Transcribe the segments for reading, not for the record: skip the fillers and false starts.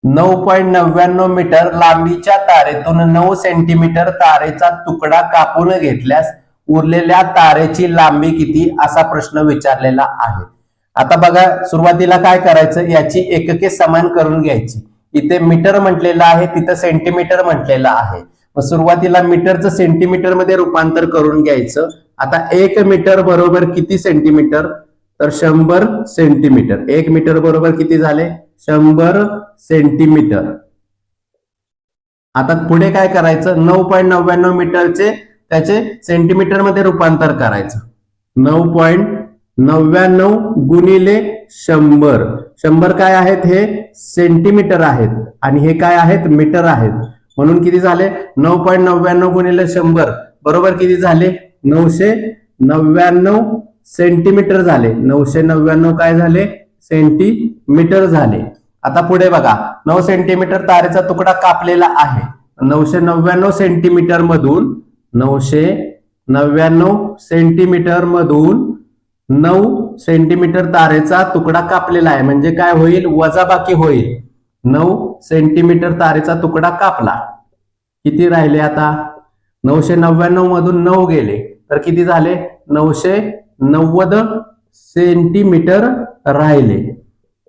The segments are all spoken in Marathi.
9.99 मीटर लांबीच्या तारेतून 9 सेंटीमीटर तारेचा तुकडा कापून घेतल्यास उरलेल्या तारेची लांबी किती असा प्रश्न विचारलेला आहे। आता बघा सुरुवातीला काय करायचं, याची एकके समान करून घ्यायची। इथे मीटर म्हटलेलं आहे, तिथं सेंटीमीटर म्हटलेलं आहे। मग सुरुवातीला मीटरचं सेंटीमीटर मध्ये रूपांतर करून घ्यायचं। आता 1 मीटर बरोबर किती सेंटीमीटर, तर 100 सेंटीमीटर। 1 मीटर बरोबर किती झाले, 100 सेंटीमीटर। आता पुढे काय करायचं, 9.99 मीटरचे त्याचे सेंटीमीटर मध्ये रूपांतर करायचं। 9.99 गुणिले 100, 100 काय आहेत, हे सेंटीमीटर आहेत आणि हे काय आहेत, मीटर आहेत। म्हणून किती झाले, 9.99 गुणिले 100 बरोबर किती झाले, 999 सेंटीमीटर झाले। 999 काय झाले, सेंटीमीटर झाले। आता पुढे बघा, 9 सेंटीमीटर तारेचा तुकडा कापलेला आहे। 999 सेंटीमीटर मधून 999 सेंटीमीटर मधून 9 सेंटीमीटर तारेचा तुकडा कापलेला आहे, म्हणजे काय होईल, वजाबाकी होईल। 9 सेंटीमीटर तारेचा तुकडा कापला, किती राहिले, आता 999 मधून 9 गेले तर किती झाले, 990 सेंटीमीटर राहिले।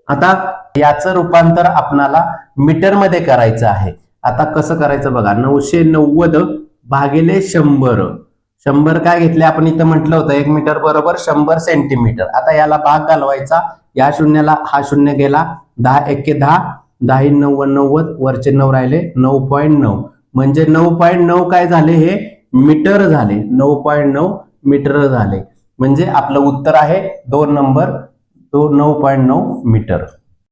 आता याचं रूपांतर आपल्याला मीटर मध्ये करायचं आहे। आता कसं करायचं बघा, 990 भागिले 100, 100 काय घेतले आपण, इथं म्हटलं होतं 1 मीटर बरोबर 100 सेंटीमीटर। आता याला भाग घालवायचा, या शून्याला हा शून्य गेला, 10 एके 10, 10 9 90, वरचे 9 राहिले, 9.9 म्हणजे 9.9 काय झाले, हे मीटर झाले। 9.9 मीटर झाले, म्हणजे आपलं उत्तर आहे 2 नंबर, तो 9.9 मीटर।